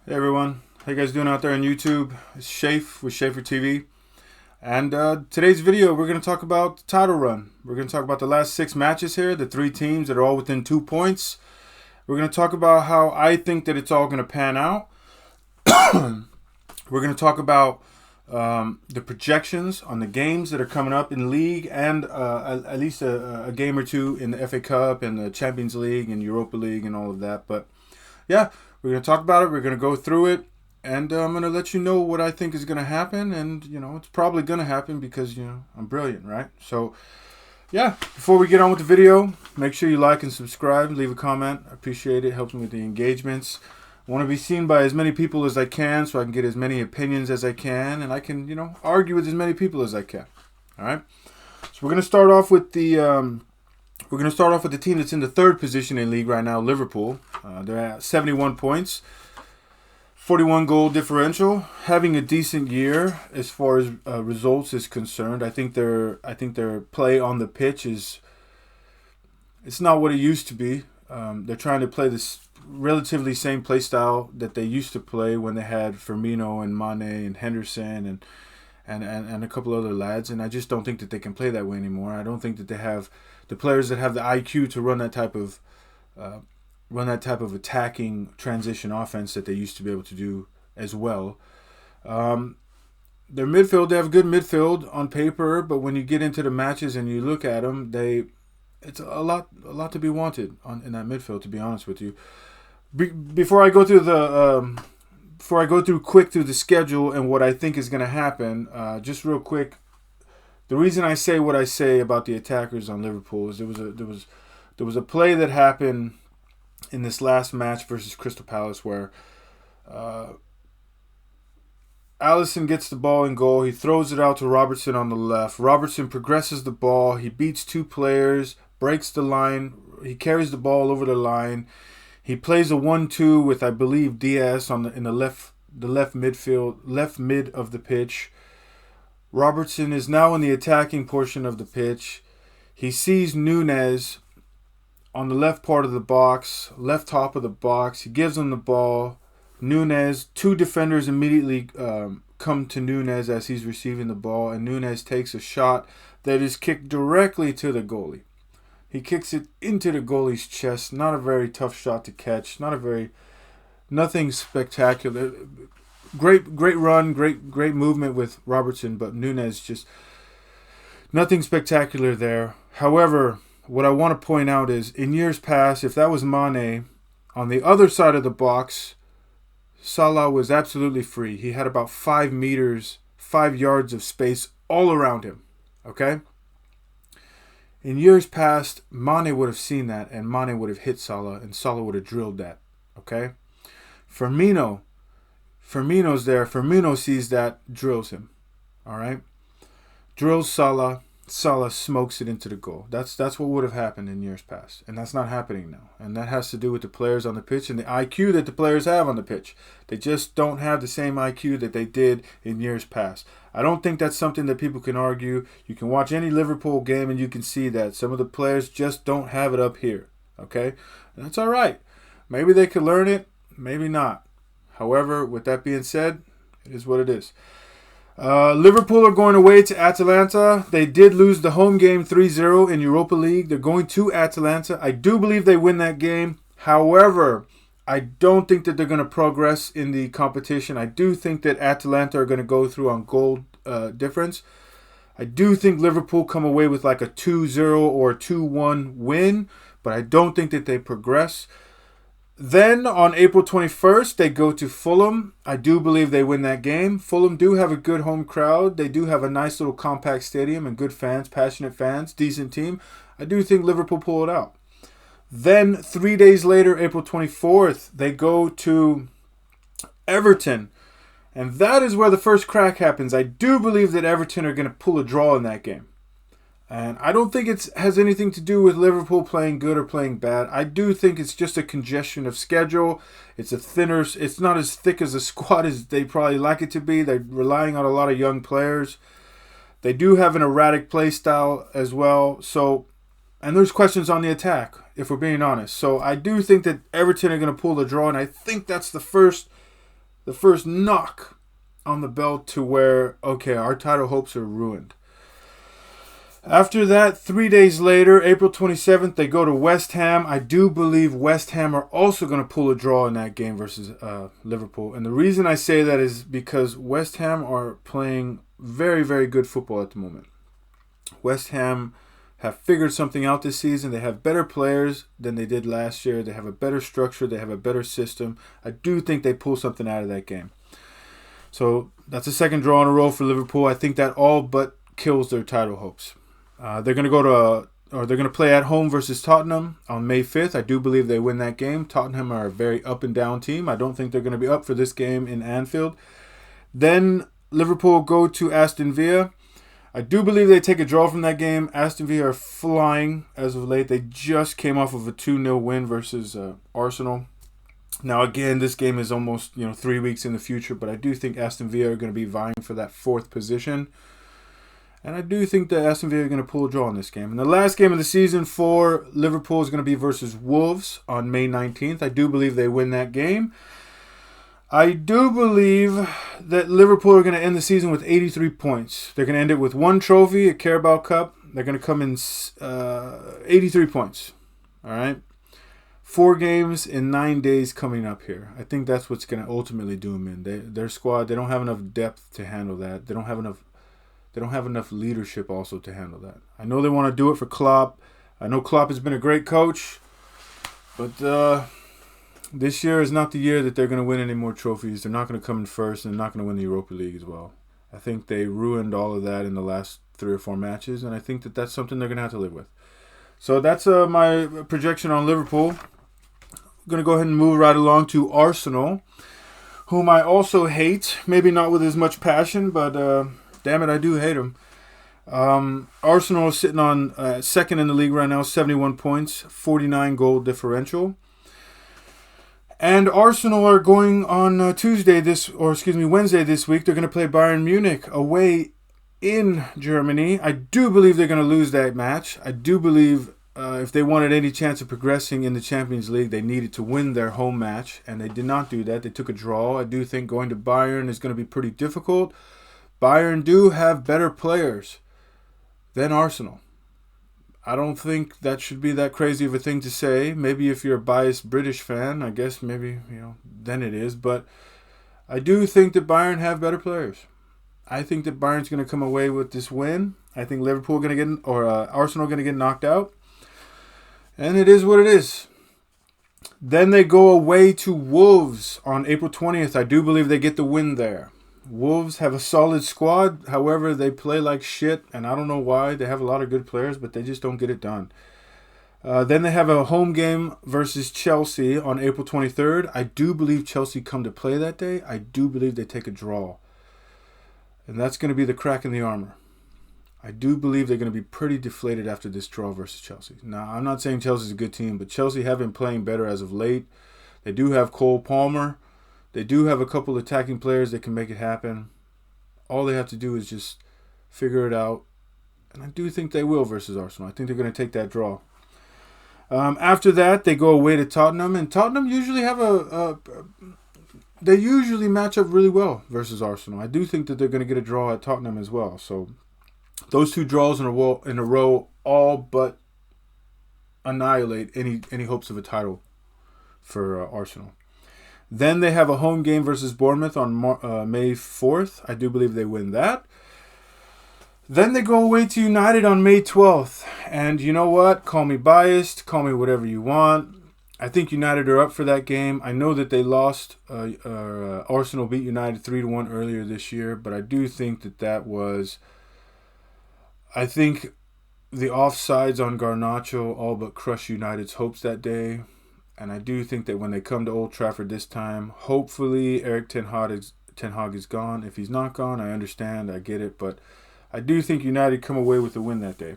Hey everyone, how you guys doing out there on YouTube? It's Shafe with Schaefer TV. And today's video, we're going to talk about the title run. We're going to talk about the last 6 matches here, the 3 teams that are all within 2 points. We're going to talk about how I think that it's all going to pan out. We're going to talk about the projections on the games that are coming up in the league and at least a game or two in the FA Cup and the Champions League and Europa League and all of that. But yeah, we're going to talk about it. We're going to go through it. And I'm going to let you know what I think is going to happen. And, it's probably going to happen because, I'm brilliant, right? So, yeah, before we get on with the video, make sure you like and subscribe. Leave a comment. I appreciate it. It helps me with the engagements. I want to be seen by as many people as I can so I can get as many opinions as I can. And I can, argue with as many people as I can. All right? So we're going to start off with the... We're going to start off with the team that's in the third position in league right now, Liverpool. They're at 71 points, 41 goal differential, having a decent year as far as results is concerned. I think their play on the pitch it's not what it used to be. They're trying to play this relatively same play style that they used to play when they had Firmino and Mane and Henderson and a couple other lads, and I just don't think that they can play that way anymore. I don't think that they have the players that have the IQ to run that type of attacking transition offense that they used to be able to do as well. Their midfield, they have good midfield on paper, but when you get into the matches and you look at them, it's a lot to be wanted in that midfield. To be honest with you, before I go through quick through the schedule and what I think is going to happen, just real quick. The reason I say what I say about the attackers on Liverpool is there was a play that happened in this last match versus Crystal Palace where Alisson gets the ball in goal. He throws it out to Robertson on the left. Robertson progresses the ball. He beats two players, breaks the line. He carries the ball over the line. He plays a 1-2 with, I believe, Diaz in the left mid of the pitch. Robertson is now in the attacking portion of the pitch. He sees Nunez on the left part of the box, left top of the box. He gives him the ball. Nunez, two defenders immediately come to Nunez as he's receiving the ball, and Nunez takes a shot that is kicked directly to the goalie. He kicks it into the goalie's chest. Not a very tough shot to catch. Nothing spectacular. Great run, great movement with Robertson, but Nunez just nothing spectacular there. However, what I want to point out is in years past, if that was Mane on the other side of the box, Salah was absolutely free. He had about 5 yards of space all around him. Okay? In years past, Mane would have seen that, and Mane would have hit Salah, and Salah would have drilled that. Okay? Firmino's there. Firmino sees that, drills him. All right? Drills Salah. Salah smokes it into the goal. That's what would have happened in years past, and that's not happening now. And that has to do with the players on the pitch and the IQ that the players have on the pitch. They just don't have the same IQ that they did in years past. I don't think that's something that people can argue. You can watch any Liverpool game and you can see that some of the players just don't have it up here. Okay? And that's all right. Maybe they could learn it, maybe not. However, with that being said, it is what it is. Liverpool are going away to Atalanta. They did lose the home game 3-0 in Europa League. They're going to Atalanta. I do believe they win that game. However, I don't think that they're going to progress in the competition. I do think that Atalanta are going to go through on goal difference. I do think Liverpool come away with like a 2-0 or 2-1 win, but I don't think that they progress. Then on April 21st, they go to Fulham. I do believe they win that game. Fulham do have a good home crowd. They do have a nice little compact stadium and good fans, passionate fans, decent team. I do think Liverpool pull it out. Then 3 days later, April 24th, they go to Everton. And that is where the first crack happens. I do believe that Everton are going to pull a draw in that game. And I don't think it has anything to do with Liverpool playing good or playing bad. I do think it's just a congestion of schedule. It's not as thick as a squad as they probably like it to be. They're relying on a lot of young players. They do have an erratic play style as well. And there's questions on the attack, if we're being honest. So I do think that Everton are going to pull the draw, and I think that's the first the first knock on the belt to where, okay, our title hopes are ruined. After that, 3 days later, April 27th, they go to West Ham. I do believe West Ham are also going to pull a draw in that game versus Liverpool. And the reason I say that is because West Ham are playing very, very good football at the moment. West Ham have figured something out this season. They have better players than they did last year. They have a better structure. They have a better system. I do think they pull something out of that game. So that's a second draw in a row for Liverpool. I think that all but kills their title hopes. They're going to play at home versus Tottenham on May 5th. I do believe they win that game. Tottenham are a very up and down team. I don't think they're going to be up for this game in Anfield. Then Liverpool go to Aston Villa. I do believe they take a draw from that game. Aston Villa are flying as of late. They just came off of a 2-0 win versus Arsenal. Now, again, this game is almost 3 weeks in the future, but I do think Aston Villa are going to be vying for that 4th position. And I do think that Aston Villa are going to pull a draw in this game. And the last game of the season for Liverpool is going to be versus Wolves on May 19th. I do believe they win that game. I do believe that Liverpool are going to end the season with 83 points. They're going to end it with 1 trophy, a Carabao Cup. They're going to come in 83 points. All right? 4 games in 9 days coming up here. I think that's what's going to ultimately do them in. Their squad, they don't have enough depth to handle that. They don't have enough leadership also to handle that. I know they want to do it for Klopp. I know Klopp has been a great coach. But this year is not the year that they're going to win any more trophies. They're not going to come in first, and they're not going to win the Europa League as well. I think they ruined all of that in the last 3 or 4 matches, and I think that that's something they're going to have to live with. So that's my projection on Liverpool. I'm going to go ahead and move right along to Arsenal, whom I also hate. Maybe not with as much passion, but damn it, I do hate them. Arsenal is sitting on second in the league right now, 71 points, 49 goal differential. And Arsenal are going on Wednesday this week. They're going to play Bayern Munich away in Germany. I do believe they're going to lose that match. I do believe if they wanted any chance of progressing in the Champions League, they needed to win their home match, and they did not do that. They took a draw. I do think going to Bayern is going to be pretty difficult. Bayern do have better players than Arsenal. I don't think that should be that crazy of a thing to say. Maybe if you're a biased British fan, I guess maybe, then it is. But I do think that Bayern have better players. I think that Bayern's going to come away with this win. I think Liverpool going to get, Arsenal going to get knocked out. And it is what it is. Then they go away to Wolves on April 20th. I do believe they get the win there. Wolves have a solid squad. However, they play like shit, and I don't know why. They have a lot of good players, but they just don't get it done. Then they have a home game versus Chelsea on April 23rd. I do believe Chelsea come to play that day. I do believe they take a draw. And that's going to be the crack in the armor. I do believe they're going to be pretty deflated after this draw versus Chelsea. Now, I'm not saying Chelsea's a good team, but Chelsea have been playing better as of late. They do have Cole Palmer. They do have a couple attacking players that can make it happen. All they have to do is just figure it out. And I do think they will versus Arsenal. I think they're going to take that draw. After that, they go away to Tottenham. And Tottenham usually have they usually match up really well versus Arsenal. I do think that they're going to get a draw at Tottenham as well. So those 2 draws in a row all but annihilate any hopes of a title for Arsenal. Then they have a home game versus Bournemouth on May 4th. I do believe they win that. Then they go away to United on May 12th. And you know what? Call me biased. Call me whatever you want. I think United are up for that game. I know that they lost. Arsenal beat United 3-1 earlier this year. But I do think that was... I think the offsides on Garnacho all but crushed United's hopes that day. And I do think that when they come to Old Trafford this time, hopefully Erik Ten Hag is gone. If he's not gone, I understand. I get it. But I do think United come away with the win that day.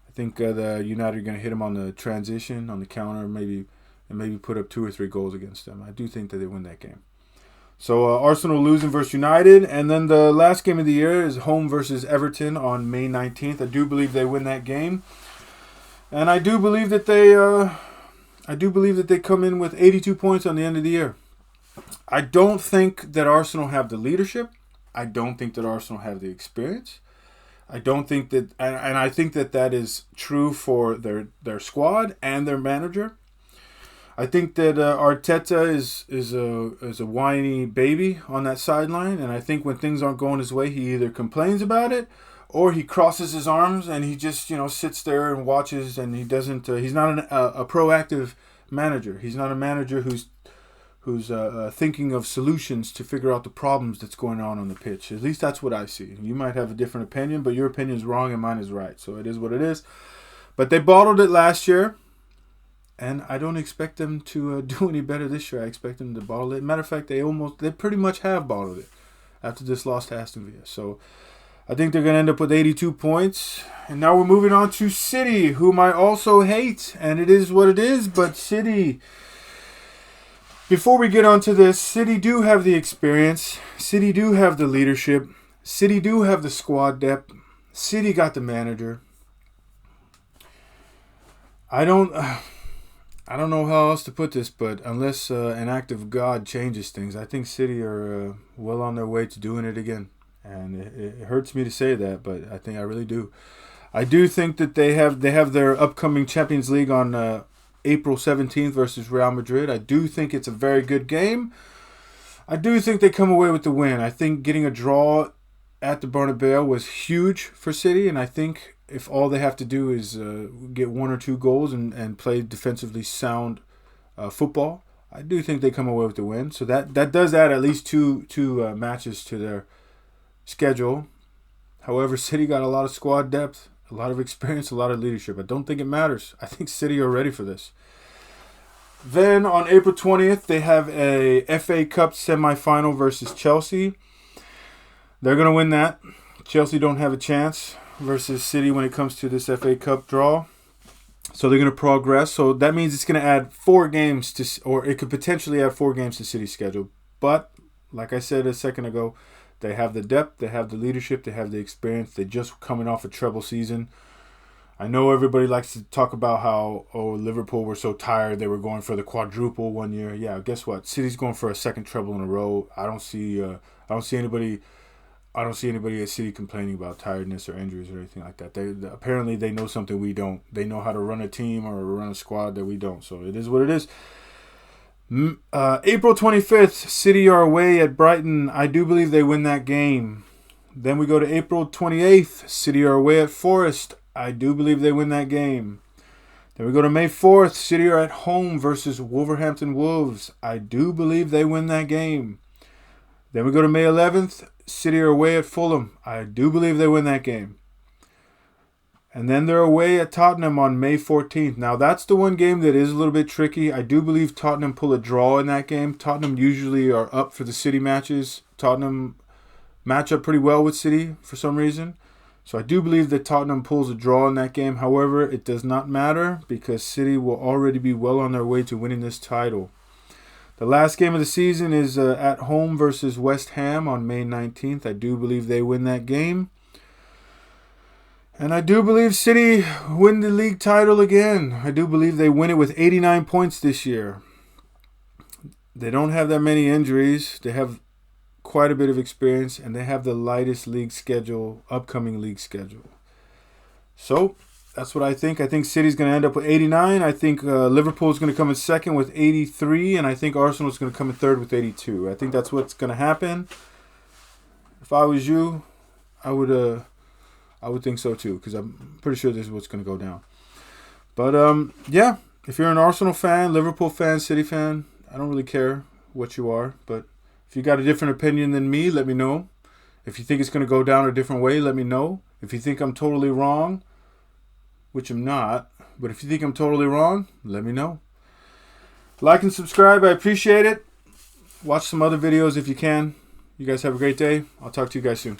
I think the United are going to hit them on the transition, on the counter, maybe put up 2 or 3 goals against them. I do think that they win that game. So Arsenal losing versus United. And then the last game of the year is home versus Everton on May 19th. I do believe they win that game. And I do believe that they come in with 82 points on the end of the year. I don't think that Arsenal have the leadership. I don't think that Arsenal have the experience. I don't think that, and I think that that is true for their squad and their manager. I think that Arteta is a whiny baby on that sideline, and I think when things aren't going his way, he either complains about it or he crosses his arms and he just sits there and watches, and he doesn't. He's not a proactive manager. He's not a manager who's thinking of solutions to figure out the problems that's going on the pitch. At least that's what I see. You might have a different opinion, but your opinion is wrong and mine is right. So it is what it is. But they bottled it last year, and I don't expect them to do any better this year. I expect them to bottle it. Matter of fact, they pretty much have bottled it after this loss to Aston Villa. So I think they're going to end up with 82 points. And now we're moving on to City, whom I also hate, and it is what it is. But City, before we get on to this, City do have the experience. City do have the leadership. City do have the squad depth. City got the manager. I don't know how else to put this, but unless an act of God changes things, I think City are well on their way to doing it again. And it hurts me to say that, but I really do. I do think that they have their upcoming Champions League on April 17th versus Real Madrid. I do think it's a very good game. I do think they come away with the win. I think getting a draw at the Bernabeu was huge for City, and I think if all they have to do is get 1 or 2 goals and play defensively sound football, I do think they come away with the win. So that does add at least two matches to their schedule. However, City got a lot of squad depth, a lot of experience, a lot of leadership. I don't think it matters. I think City are ready for this. Then on April 20th, they have a FA Cup semi-final versus Chelsea. They're going to win that. Chelsea don't have a chance versus City when it comes to this FA Cup draw. So they're going to progress. So that means it's going to add 4 games or it could potentially add 4 games to City's schedule. But like I said a second ago, they have the depth, they have the leadership, they have the experience. They're just coming off a treble season. I know everybody likes to talk about how, Liverpool were so tired they were going for the quadruple one year. Yeah, guess what? City's going for a second treble in a row. I don't see anybody at City complaining about tiredness or injuries or anything like that. Apparently they know something we don't. They know how to run a team or run a squad that we don't. So it is what it is. April 25th, City are away at Brighton. I do believe they win that game. Then we go to April 28th, City are away at Forest. I do believe they win that game. Then we go to May 4th, City are at home versus Wolverhampton Wolves. I do believe they win that game. Then we go to May 11th, City are away at Fulham. I do believe they win that game. And then they're away at Tottenham on May 14th. Now, that's the one game that is a little bit tricky. I do believe Tottenham pull a draw in that game. Tottenham usually are up for the City matches. Tottenham match up pretty well with City for some reason. So I do believe that Tottenham pulls a draw in that game. However, it does not matter because City will already be well on their way to winning this title. The last game of the season is at home versus West Ham on May 19th. I do believe they win that game. And I do believe City win the league title again. I do believe they win it with 89 points this year. They don't have that many injuries. They have quite a bit of experience, and they have the lightest upcoming league schedule. So that's what I think. I think City's going to end up with 89. I think Liverpool's going to come in second with 83, and I think Arsenal's going to come in third with 82. I think that's what's going to happen. If I was you, I would think so too, because I'm pretty sure this is what's going to go down. But yeah, if you're an Arsenal fan, Liverpool fan, City fan, I don't really care what you are, but if you got a different opinion than me, let me know. If you think it's going to go down a different way, let me know. If you think I'm totally wrong, which I'm not, but if you think I'm totally wrong, let me know. Like and subscribe. I appreciate it. Watch some other videos if you can. You guys have a great day. I'll talk to you guys soon.